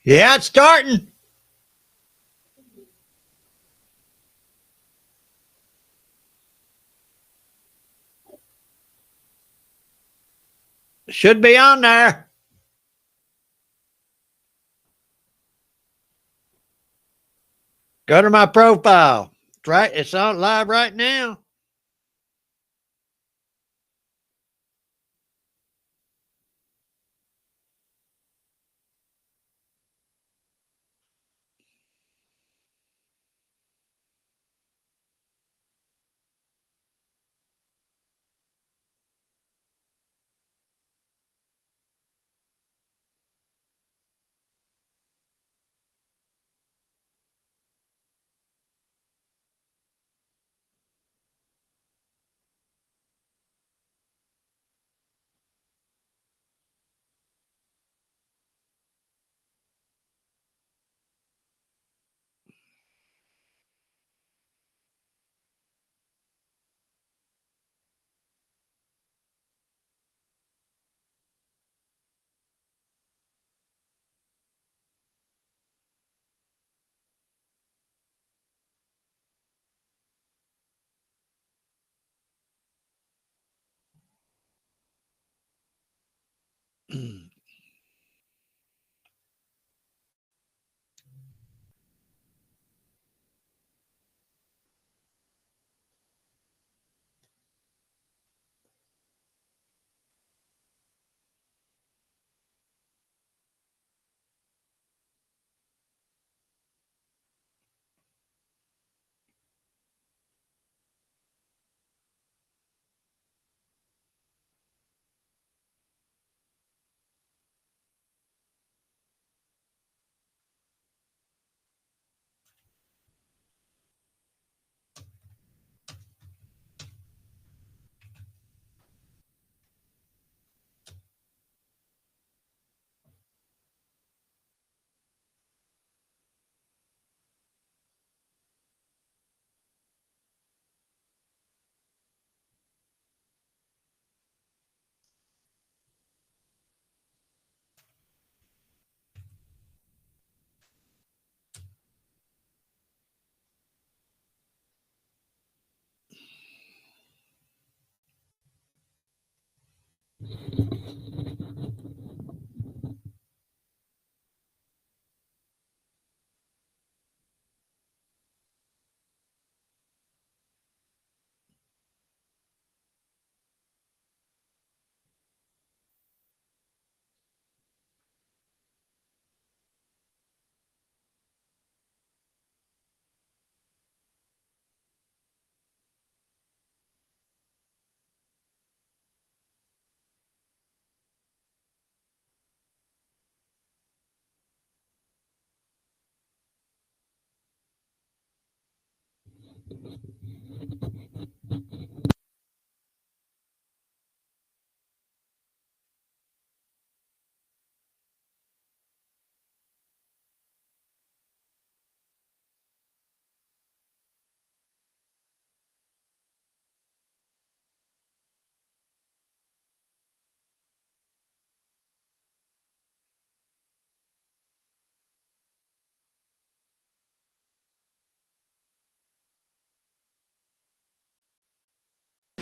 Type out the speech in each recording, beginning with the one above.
Yeah, it's starting. Should be on there. Go to my profile. It's right. It's on live right now.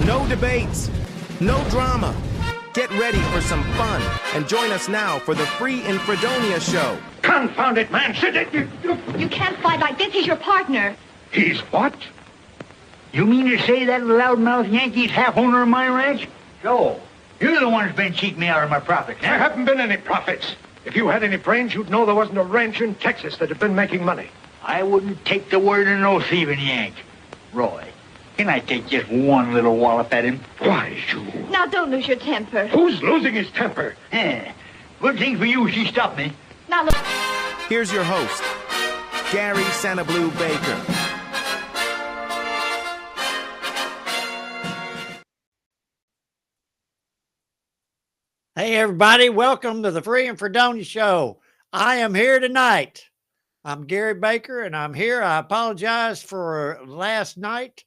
No debates, no drama. Get ready for some fun and join us now for the free in Fredonia Show. Confound it, man! Sit it! You can't fight like this. He's your partner. He's what? You mean to say that loudmouth Yankee's half owner of my ranch? Joe, you're the one who's been cheating me out of my profits. There haven't been any profits. If you had any brains, you'd know there wasn't a ranch in Texas that had been making money. I wouldn't take the word of no thieving Yank. Roy, can I take just one little wallop at him? Why, you... Now, don't lose your temper. Who's losing his temper? Good thing for you she stopped me. Now, look. Here's your host, Gary SannaBlue Baker. Hey, everybody. Welcome to the Free and Fredonia Show. I am here tonight. I'm Gary Baker, and I'm here. I apologize for last night.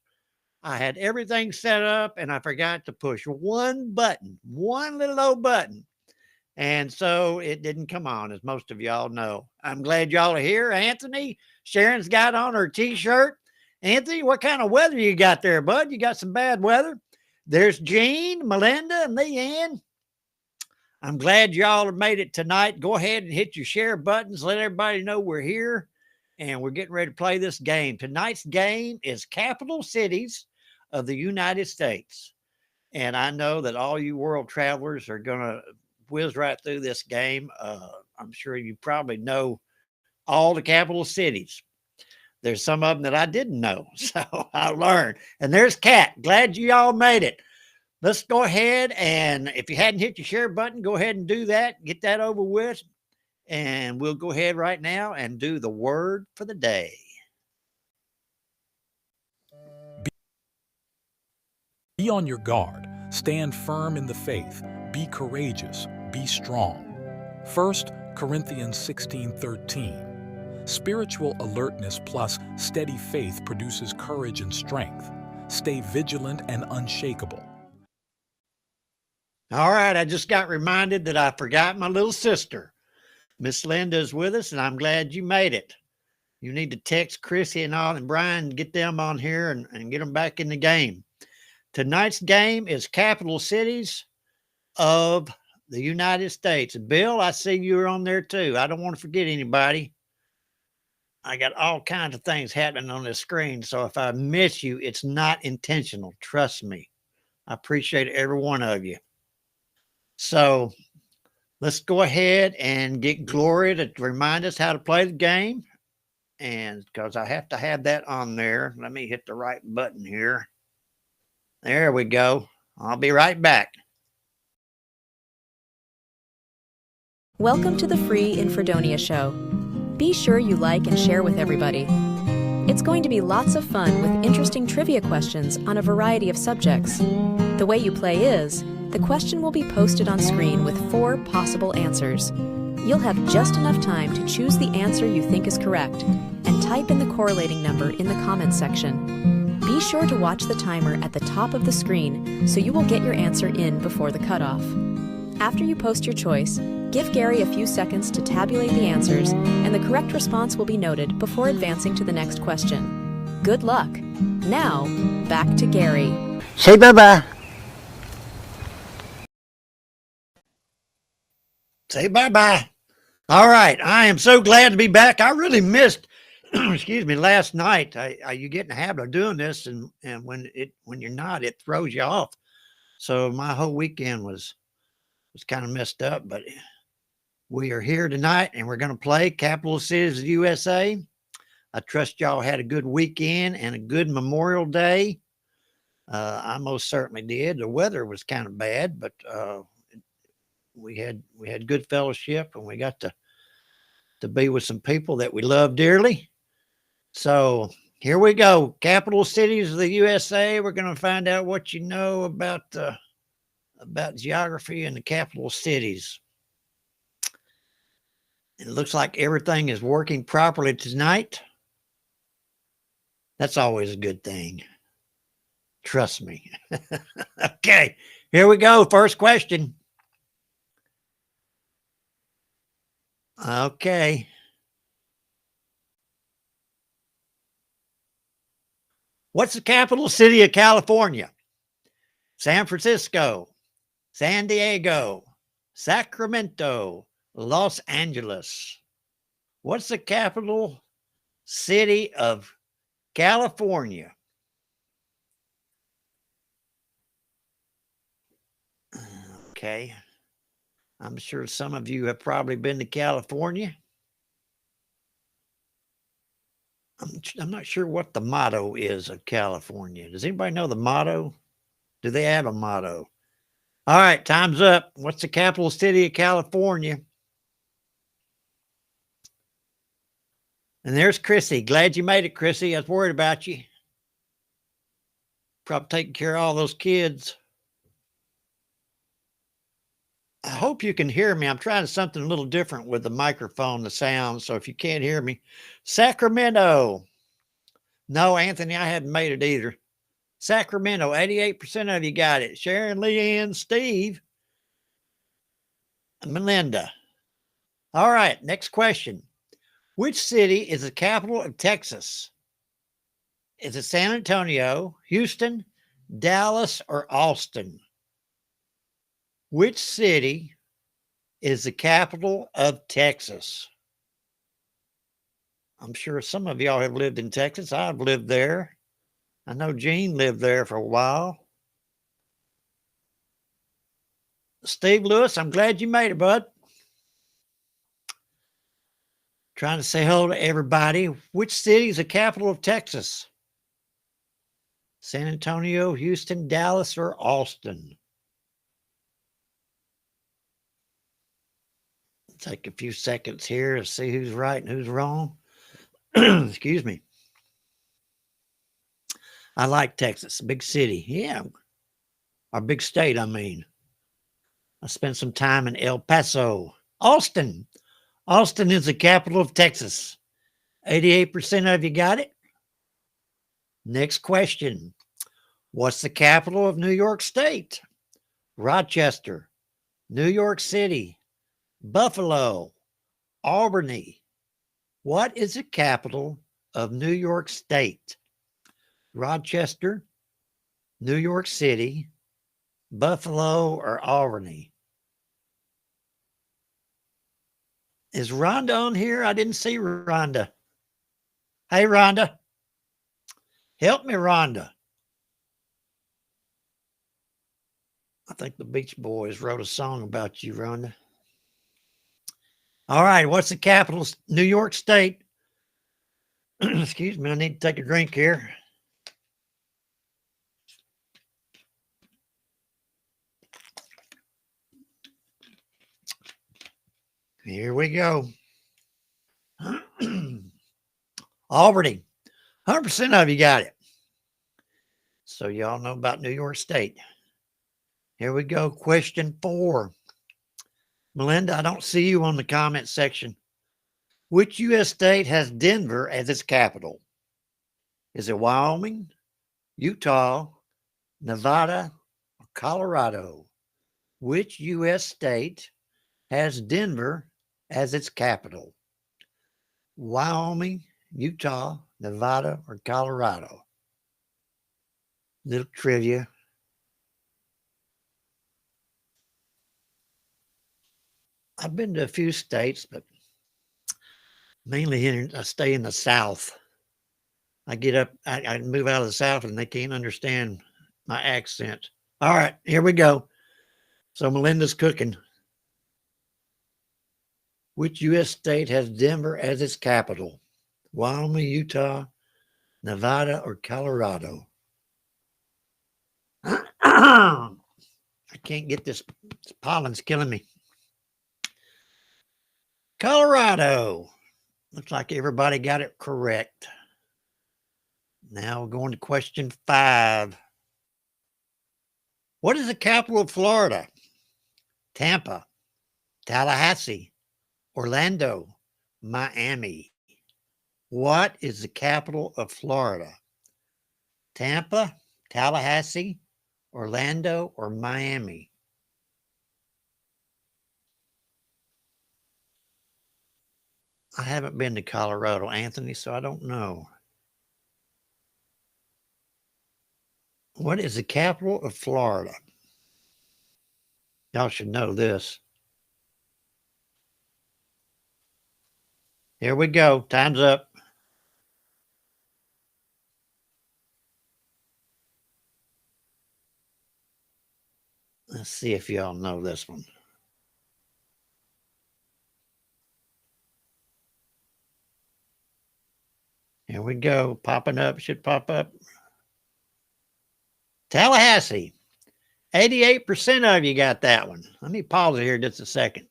I had everything set up, and I forgot to push one button, one little old button. And so it didn't come on, as most of y'all know. I'm glad y'all are here. Anthony, Sharon's got on her t-shirt. Anthony, what kind of weather you got there, bud? You got some bad weather? There's Jean, Melinda, and Leanne. I'm glad y'all have made it tonight. Go ahead and hit your share buttons. Let everybody know we're here, and we're getting ready to play this game. Tonight's game is Capital Cities of the United States. And I know that all you world travelers are going to whiz right through this game. I'm sure you probably know all the capital cities. There's some of them that I didn't know, so I learned. And there's Kat. Glad you all made it. Let's go ahead, and if you hadn't hit your share button, go ahead and do that. Get that over with, and we'll go ahead right now and do the word for the day. Be on your guard. Stand firm in the faith. Be courageous. Be strong. 1 Corinthians 16:13. Spiritual alertness plus steady faith produces courage and strength. Stay vigilant and unshakable. All right, I just got reminded that I forgot my little sister. Miss Linda is with us, and I'm glad you made it. You need to text Chrissy and all and Brian and get them on here and get them back in the game. Tonight's game is Capital Cities of the United States. Bill, I see you're on there too. I don't want to forget anybody. I got all kinds of things happening on this screen, so if I miss you, it's not intentional. Trust me. I appreciate every one of you. So let's go ahead and get Gloria to remind us how to play the game. And because I have to have that on there, let me hit the right button here. There we go. I'll be right back. Welcome to the free in Fredonia Show. Be sure you like and share with everybody. It's going to be lots of fun with interesting trivia questions on a variety of subjects. The way you play is, the question will be posted on screen with 4 possible answers. You'll have just enough time to choose the answer you think is correct and type in the correlating number in the comments section. Be sure to watch the timer at the top of the screen so you will get your answer in before the cutoff. After you post your choice, give Gary a few seconds to tabulate the answers, and the correct response will be noted before advancing to the next question. Good luck. Now, back to Gary. Say bye-bye. Say bye-bye. All right. I am so glad to be back. I really missed, excuse me, last night. You get in the habit of doing this, and when you're not, it throws you off. So my whole weekend was kind of messed up, but we are here tonight, and we're going to play Capital Cities of the USA. I trust y'all had a good weekend and a good Memorial Day. I most certainly did. The weather was kind of bad, but we had good fellowship, and we got to be with some people that we love dearly. So here we go. Capital Cities of the USA. We're going to find out what you know about geography and the capital cities. It looks like everything is working properly tonight. That's always a good thing. Trust me. Okay, here we go. First question. Okay. What's the capital city of California? San Francisco, San Diego, Sacramento, Los Angeles. What's the capital city of California? Okay. I'm sure some of you have probably been to California. I'm not sure what the motto is of California. Does anybody know the motto? Do they have a motto? All right, time's up. What's the capital city of California? And there's Chrissy. Glad you made it, Chrissy. I was worried about you. Probably taking care of all those kids. I hope you can hear me. I'm trying something a little different with the microphone, the sound. So if you can't hear me, Sacramento. No, Anthony, I haven't made it either. Sacramento, 88% of you got it. Sharon, Leanne, Steve. Melinda. All right, next question. Which city is the capital of Texas? Is it San Antonio, Houston, Dallas, or Austin? Which city is the capital of Texas? I'm sure some of y'all have lived in Texas. I've lived there. I know Gene lived there for a while. Steve Lewis, I'm glad you made it, bud. Trying to say hello to everybody. Which city is the capital of Texas? San Antonio, Houston, Dallas, or Austin? Take a few seconds here to see who's right and who's wrong. Excuse me. I like Texas, a big city. Yeah. Our big state, I mean. I spent some time in El Paso. Austin. Austin is the capital of Texas. 88% of you got it. Next question. What's the capital of New York State? Rochester, New York City, Buffalo, Albany. What is the capital of New York State? Rochester, New York City, Buffalo, or Albany? Is Rhonda on here? I didn't see Rhonda. Hey, Rhonda. Help me, Rhonda. I think the Beach Boys wrote a song about you, Rhonda. All right, what's the capital? New York State. Excuse me, I need to take a drink here. Here we go. Albany. 100% of you got it. So y'all know about New York State. Here we go. Question 4. Melinda, I don't see you on the comment section. Which U.S. state has Denver as its capital? Is it Wyoming, Utah, Nevada, or Colorado? Which U.S. state has Denver as its capital? Wyoming, Utah, Nevada, or Colorado? Little trivia. I've been to a few states, but mainly here, I stay in the South. I get up, I move out of the South and they can't understand my accent. All right, here we go. So Melinda's cooking. Which U.S. state has Denver as its capital? Wyoming, Utah, Nevada, or Colorado? I can't get this pollen's killing me. Colorado. Looks like everybody got it correct. Now we're going to question 5. What is the capital of Florida? Tampa, Tallahassee, Orlando, Miami. What is the capital of Florida? Tampa, Tallahassee, Orlando, or Miami? I haven't been to Colorado, Anthony, so I don't know. What is the capital of Florida? Y'all should know this. Here we go. Time's up. Let's see if y'all know this one. Here we go. Popping up. Should pop up. Tallahassee. 88% of you got that one. Let me pause it here just a second.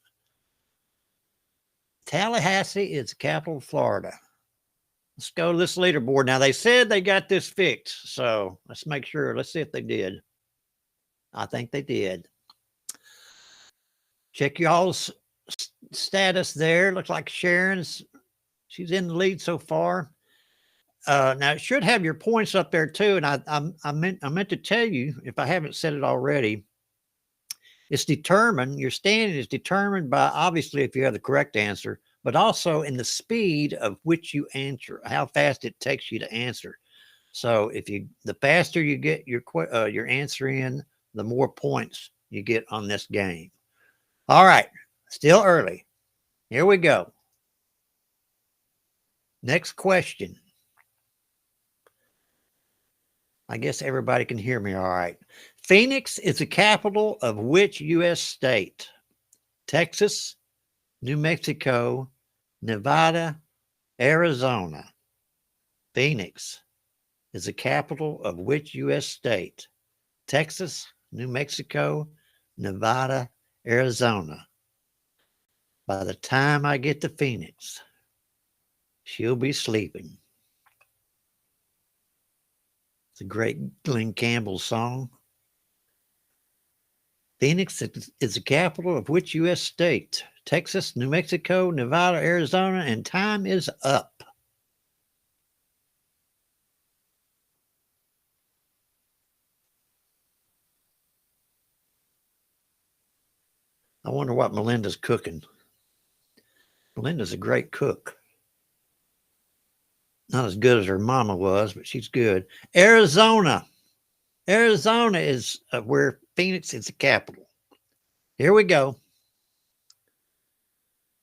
Tallahassee is the capital of Florida. Let's go to this leaderboard. Now, they said they got this fixed, so let's make sure. Let's see if they did. I think they did. Check y'all's status there. Looks like Sharon's, she's in the lead so far. Now it should have your points up there too. And I meant to tell you, if I haven't said it already, It's determined, your standing is determined by, obviously, if you have the correct answer, but also in the speed of which you answer, how fast it takes you to answer. So the faster you get your answer in, the more points you get on this game. All right, still early. Here we go. Next question. I guess everybody can hear me all right. Phoenix is the capital of which U.S. state? Texas, New Mexico, Nevada, Arizona. Phoenix is the capital of which U.S. state? Texas, New Mexico, Nevada, Arizona. By the time I get to Phoenix, she'll be sleeping. It's a great Glenn Campbell song. Phoenix is the capital of which U.S. state? Texas, New Mexico, Nevada, Arizona, and time is up. I wonder what Melinda's cooking. Melinda's a great cook. Not as good as her mama was, but she's good. Arizona. Arizona is where Phoenix is the capital. Here we go.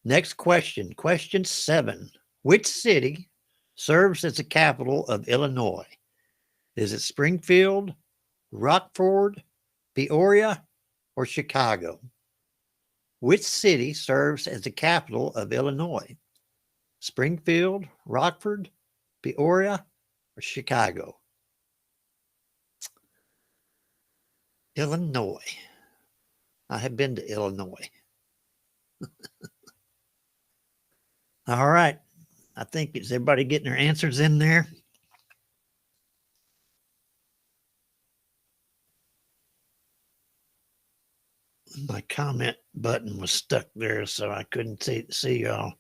Next question. Question 7. Which city serves as the capital of Illinois? Is it Springfield, Rockford, Peoria, or Chicago? Which city serves as the capital of Illinois? Springfield, Rockford, Peoria, or Chicago? Illinois. I have been to Illinois. All right. I think, is everybody getting their answers in there? My comment button was stuck there, so I couldn't see y'all.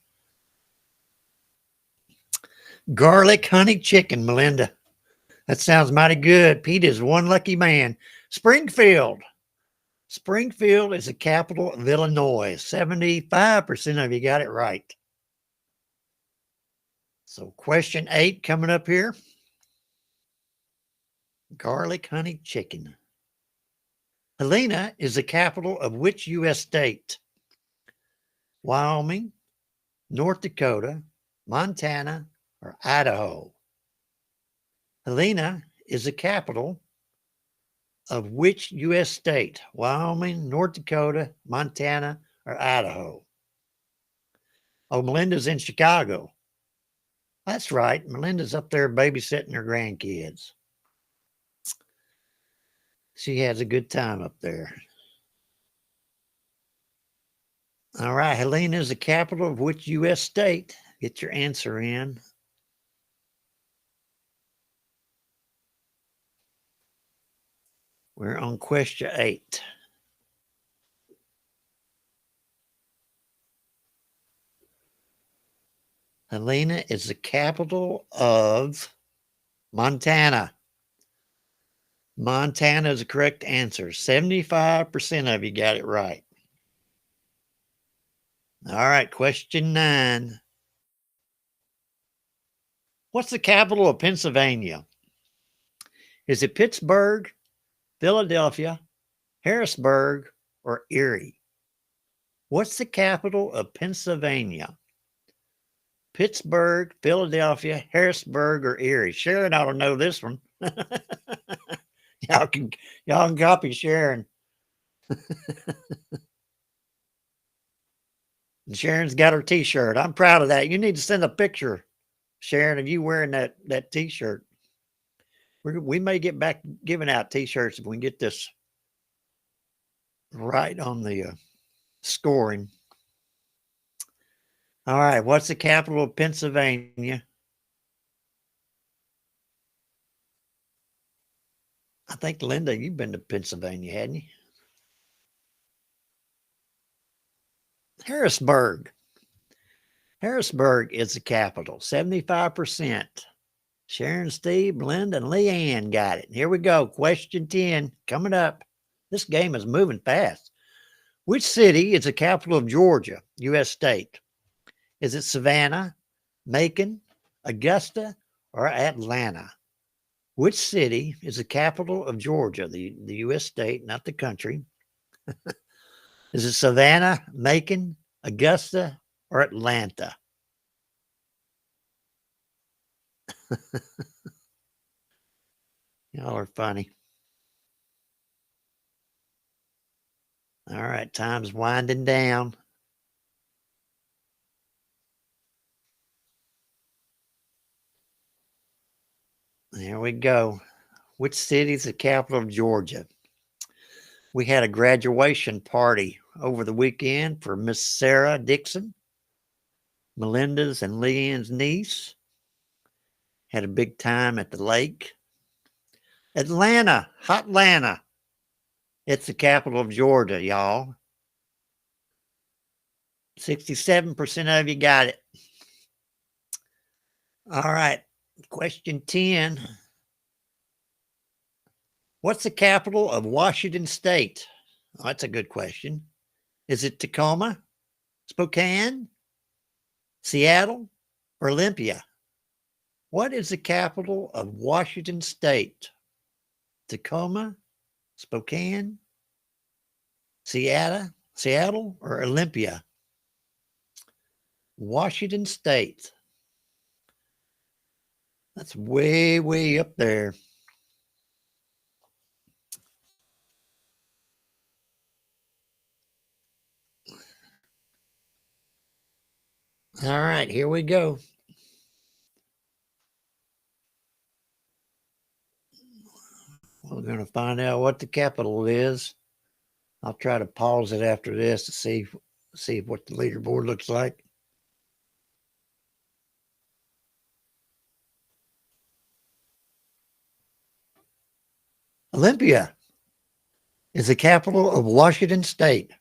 Garlic honey chicken, Melinda. That sounds mighty good. Pete is one lucky man. Springfield. Springfield is the capital of Illinois. 75% of you got it right. So question 8 coming up here. Garlic honey chicken. Helena is the capital of which U.S. state? Wyoming, North Dakota, Montana, or Idaho? Helena is the capital of which U.S. state? Wyoming, North Dakota, Montana, or Idaho? Oh, Melinda's in Chicago. That's right. Melinda's up there babysitting her grandkids. She has a good time up there. All right. Helena is the capital of which U.S. state? Get your answer in. We're on question 8. Helena is the capital of Montana. Montana is the correct answer. 75% of you got it right. All right, question 9. What's the capital of Pennsylvania? Is it Pittsburgh, Philadelphia, Harrisburg, or Erie? What's the capital of Pennsylvania? Pittsburgh, Philadelphia, Harrisburg, or Erie? Sharon ought to know this one. Y'all can copy Sharon. And Sharon's got her t-shirt. I'm proud of that. You need to send a picture, Sharon, of you wearing that t-shirt. We may get back giving out t-shirts if we can get this right on the scoring. All right, what's the capital of Pennsylvania? I think, Linda, you've been to Pennsylvania, hadn't you? Harrisburg. Harrisburg is the capital. 75%. Sharon, Steve, Linda, and Leanne got it. Here we go. Question 10 coming up. This game is moving fast. Which city is the capital of Georgia, U.S. state? Is it Savannah, Macon, Augusta, or Atlanta? Which city is the capital of Georgia, the U.S. state, not the country? Is it Savannah, Macon, Augusta, or Atlanta? Y'all are funny. All right, time's winding down. There we go. Which city is the capital of Georgia? We had a graduation party over the weekend for Miss Sarah Dixon, Melinda's and Leanne's niece. Had a big time at the lake. Atlanta, Hotlanta. It's the capital of Georgia, y'all. 67% of you got it. All right, question 10. What's the capital of Washington State? Oh, that's a good question. Is it Tacoma, Spokane, Seattle, or Olympia? What is the capital of Washington State? Tacoma, Spokane, Seattle, or Olympia? Washington State. That's way, way up there. All right, here we go. We're going to find out what the capital is. I'll try to pause it after this to see what the leaderboard looks like. Olympia is the capital of Washington State.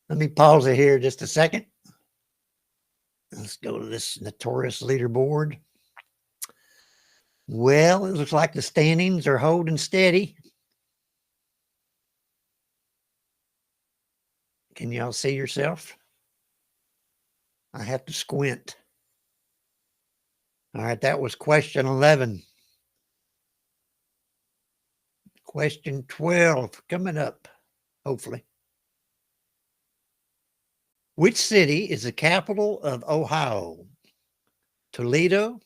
Let me pause it here just a second. Let's go to this notorious leaderboard. Well, it looks like the standings are holding steady. Can y'all see yourself? I have to squint. All right, that was question 11. Question 12 coming up, hopefully. Which city is the capital of Ohio? Toledo,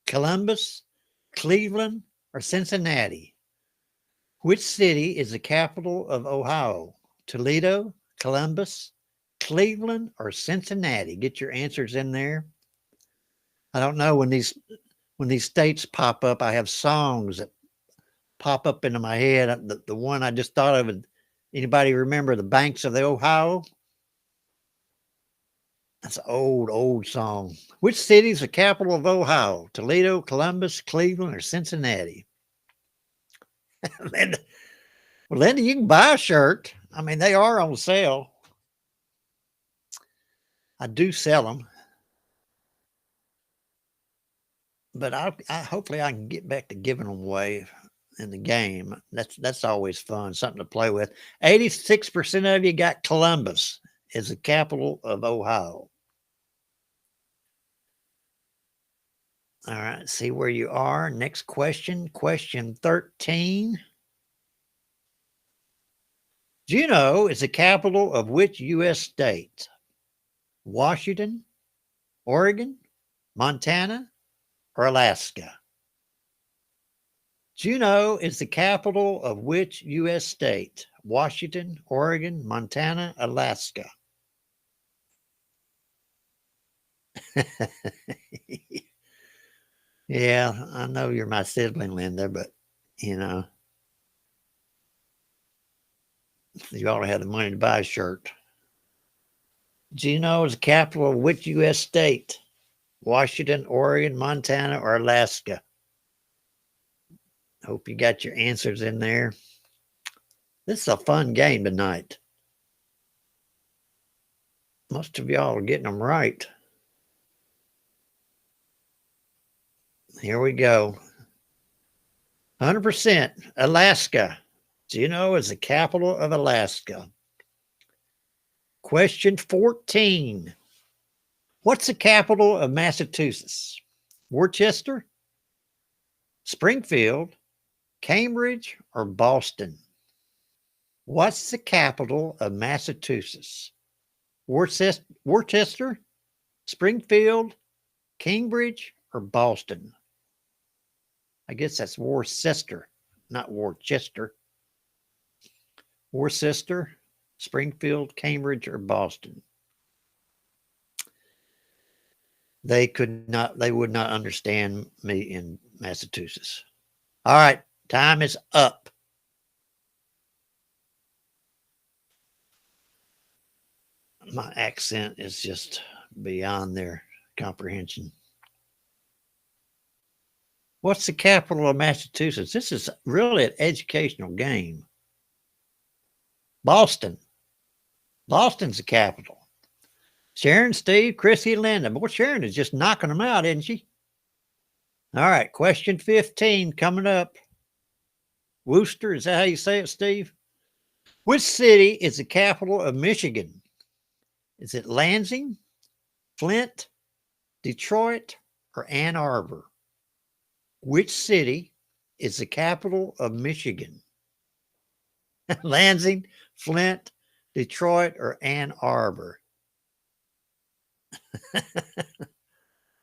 Columbus, Cleveland, or Cincinnati? Which city is the capital of Ohio? Toledo, Columbus, Cleveland, or Cincinnati? Get your answers in there. I don't know, when these states pop up, I have songs that pop up into my head. The one I just thought of, anybody remember The Banks of the Ohio? That's an old song. Which city is the capital of Ohio? Toledo, Columbus, Cleveland, or Cincinnati? Linda, you can buy a shirt. I mean, they are on sale. I do sell them. But hopefully I can get back to giving them away in the game. That's always fun, something to play with. 86% of you got Columbus as the capital of Ohio. All right, see where you are. Next question, question 13. Juneau is the capital of which U.S. state? Washington, Oregon, Montana, or Alaska? Juneau is the capital of which U.S. state? Washington, Oregon, Montana, Alaska. Yeah, I know you're my sibling, Linda, but, you know, you ought to have the money to buy a shirt. Juneau is the capital of which U.S. state? Washington, Oregon, Montana, or Alaska? Hope you got your answers in there. This is a fun game tonight. Most of y'all are getting them right. Here we go. 100%. Alaska. Juneau is the capital of Alaska. Question 14. What's the capital of Massachusetts? Worcester, Springfield, Cambridge, or Boston? What's the capital of Massachusetts? Worcester, Springfield, Cambridge, or Boston? I guess that's Worcester, not Worcester. Worcester, Springfield, Cambridge, or Boston? They would not understand me in Massachusetts. All right, time is up. My accent is just beyond their comprehension. What's the capital of Massachusetts? This is really an educational game. Boston. Boston's the capital. Sharon, Steve, Chrissy, and Linda. Boy, Sharon is just knocking them out, isn't she? All right, question 15 coming up. Worcester, is that how you say it, Steve? Which city is the capital of Michigan? Is it Lansing, Flint, Detroit, or Ann Arbor? Which city is the capital of Michigan? Lansing, Flint, Detroit, or Ann Arbor?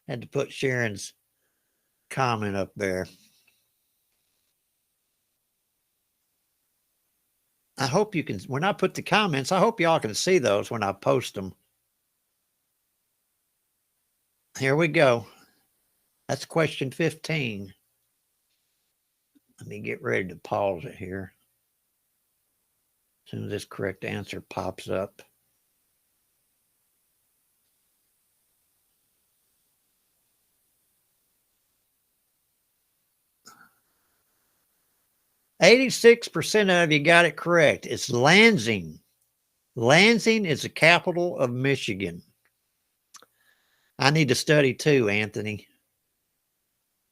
Had to put Sharon's comment up there. I hope you can, when I put the comments, I hope y'all can see those when I post them. Here we go. That's question 15. Let me get ready to pause it here. As soon as this correct answer pops up. %86% of you got it correct. It's Lansing. Lansing is the capital of Michigan. I need to study too, Anthony.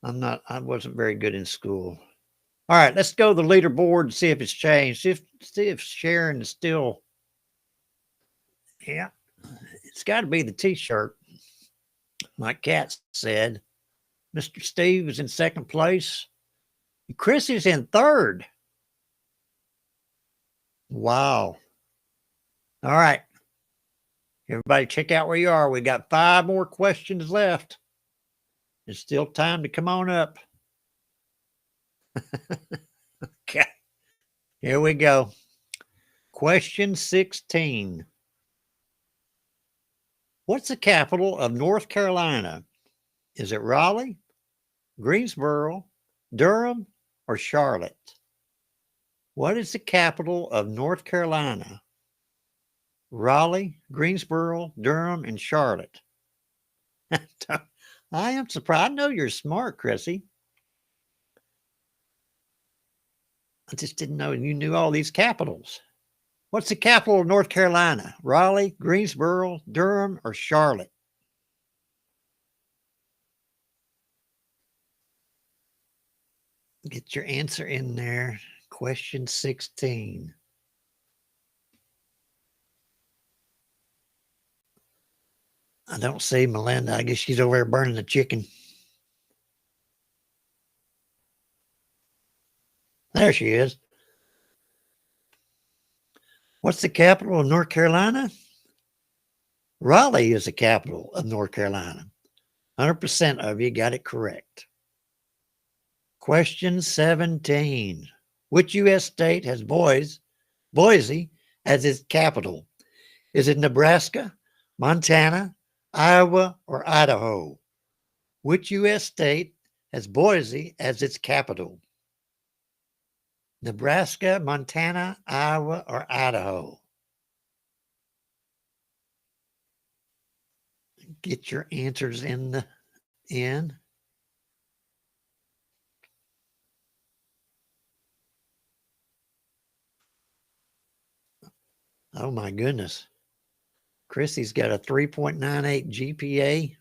I wasn't very good in school. All right, let's go to the leaderboard and see if it's changed. See if Sharon is still. Yeah, it's got to be the t-shirt. Like Kat said, Mr. Steve is in second place. Chris is in third. Wow. All right. Everybody check out where you are. We got 5 more questions left. There's still time to come on up. Okay. Here we go. Question 16. What's the capital of North Carolina? Is it Raleigh, Greensboro, Durham, or Charlotte? What is the capital of North Carolina? Raleigh, Greensboro, Durham, and Charlotte. I am surprised. I know you're smart, Chrissy. I just didn't know you knew all these capitals. What's the capital of North Carolina? Raleigh, Greensboro, Durham, or Charlotte? Get your answer in there. Question 16. I don't see Melinda. I guess she's over there burning the chicken. There she is. What's the capital of North Carolina? Raleigh is the capital of North Carolina. 100% of you got it correct. Question 17. Which U.S. state has Boise as its capital? Is it Nebraska, Montana, Iowa, or Idaho? Which U.S. state has Boise as its capital? Nebraska, Montana, Iowa, or Idaho? Get your answers in. Oh my goodness. Chrissy's got a 3.98 GPA.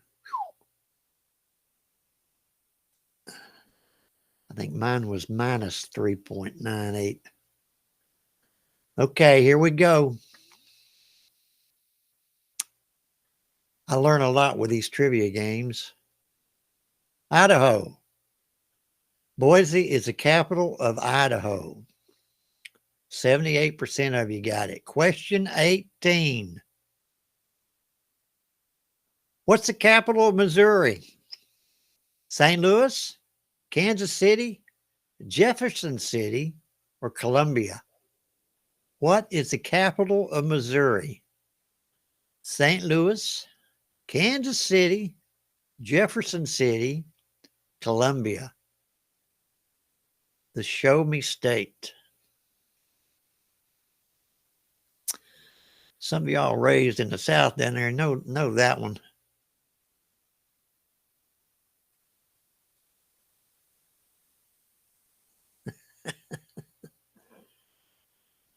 I think mine was minus 3.98. Okay, here we go. I learn a lot with these trivia games. Idaho. Boise is the capital of Idaho. 78% of you got it. Question 18. What's the capital of Missouri? St. Louis, Kansas City, Jefferson City, or Columbia? What is the capital of Missouri? St. Louis, Kansas City, Jefferson City, Columbia. The show me state. Some of y'all raised in the South down there know that one.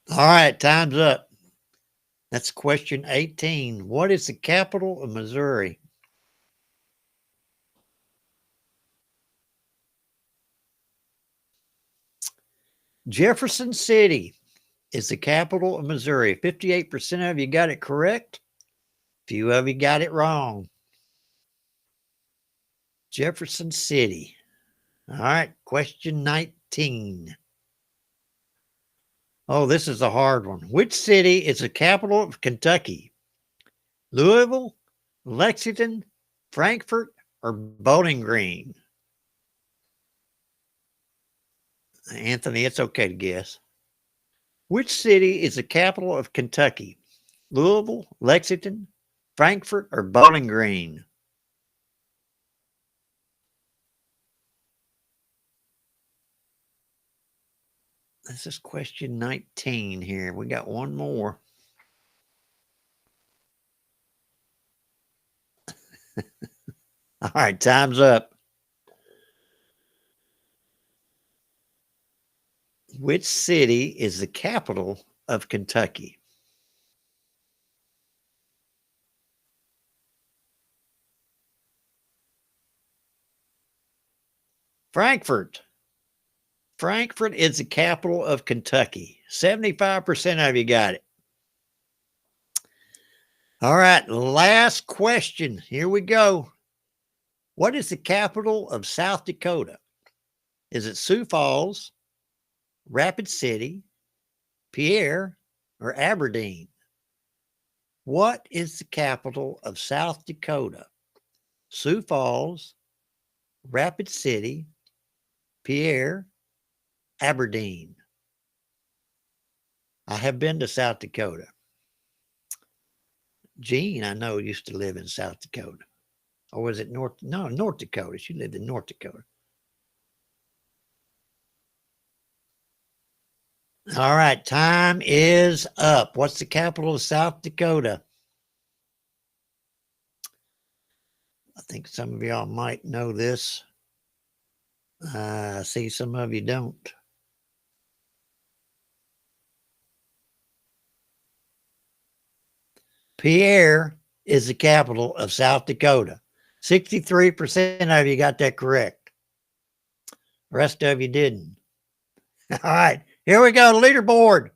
All right, time's up. That's question 18. What is the capital of Missouri? Jefferson City is the capital of Missouri. 58% of you got it correct. Few of you got it wrong. Jefferson City. All right, question 19. Oh, this is a hard one. Which city is the capital of Kentucky? Louisville, Lexington, Frankfort, or Bowling Green? Anthony, it's okay to guess. Which city is the capital of Kentucky? Louisville, Lexington, Frankfort, or Bowling Green? This is question 19 here. We got one more. All right, time's up. Which city is the capital of Kentucky? Frankfort. Frankfort is the capital of Kentucky. 75% of you got it. All right, last question. Here we go. What is the capital of South Dakota? Is it Sioux Falls, Rapid City, Pierre, or Aberdeen? What is the capital of South Dakota? Sioux Falls, Rapid City, Pierre, Aberdeen. I have been to South Dakota. Jean, I know, used to live in South Dakota. Or was it North Dakota. She lived in North Dakota. All right, time is up. What's the capital of South Dakota? I think some of y'all might know this. I see some of you don't. Pierre is the capital of South Dakota. 63% of you got that correct. The rest of you didn't. All right, here we go. The leaderboard.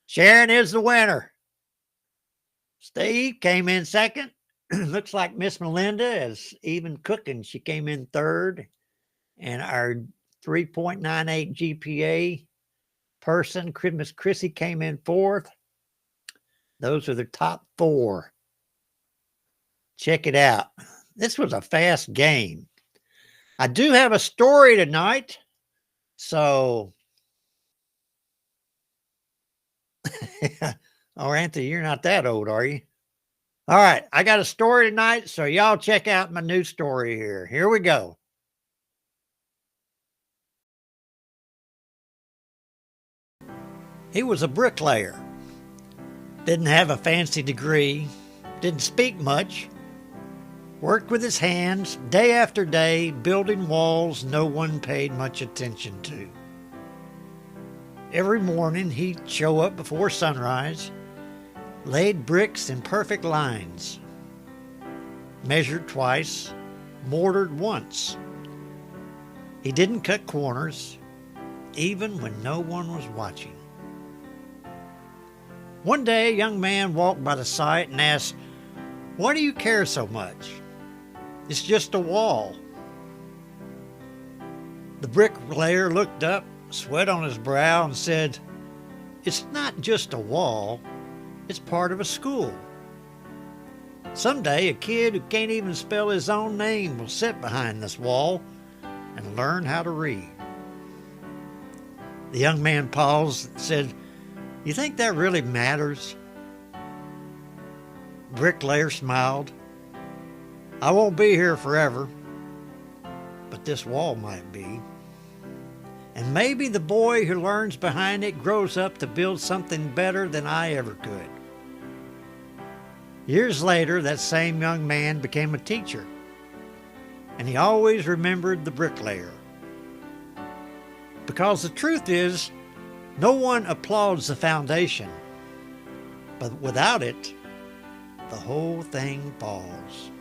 Sharon is the winner. Steve came in second. Looks like Miss Melinda is even cooking. She came in third. And our 3.98 GPA person, Miss Chrissy, came in fourth. Those are the top four. Check it out. This was a fast game. I do have a story tonight. So, oh, Anthony, you're not that old, are you? All right, I got a story tonight. So y'all check out my new story here. Here we go. He was a bricklayer. Didn't have a fancy degree. Didn't speak much. Worked with his hands day after day, building walls no one paid much attention to. Every morning he'd show up before sunrise, laid bricks in perfect lines, measured twice, mortared once. He didn't cut corners, even when no one was watching. One day, a young man walked by the site and asked, Why do you care so much? It's just a wall. The bricklayer looked up, sweat on his brow, and said, "It's not just a wall, it's part of a school. Someday a kid who can't even spell his own name will sit behind this wall and learn how to read." The young man paused and said, "You think that really matters?" The bricklayer smiled. "I won't be here forever, but this wall might be. And maybe the boy who learns behind it grows up to build something better than I ever could." Years later, that same young man became a teacher, and he always remembered the bricklayer. Because the truth is, no one applauds the foundation, but without it, the whole thing falls.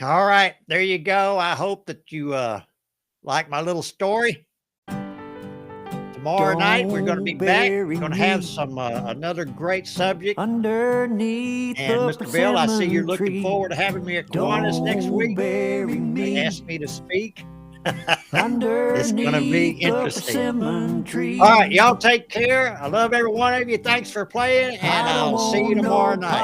All right, there you go. I hope that you like my little story. Tomorrow night we're going to be back. We're going to have some another great subject. Underneath And the Mr. Bill, I see you're looking tree. forward to having me at Kiwanis next Don't week. bury They me asked me to speak. It's underneath going to be the interesting. persimmon tree. All right, y'all take care. I love every one of you. Thanks for playing, and I don't I'll see you want tomorrow no night.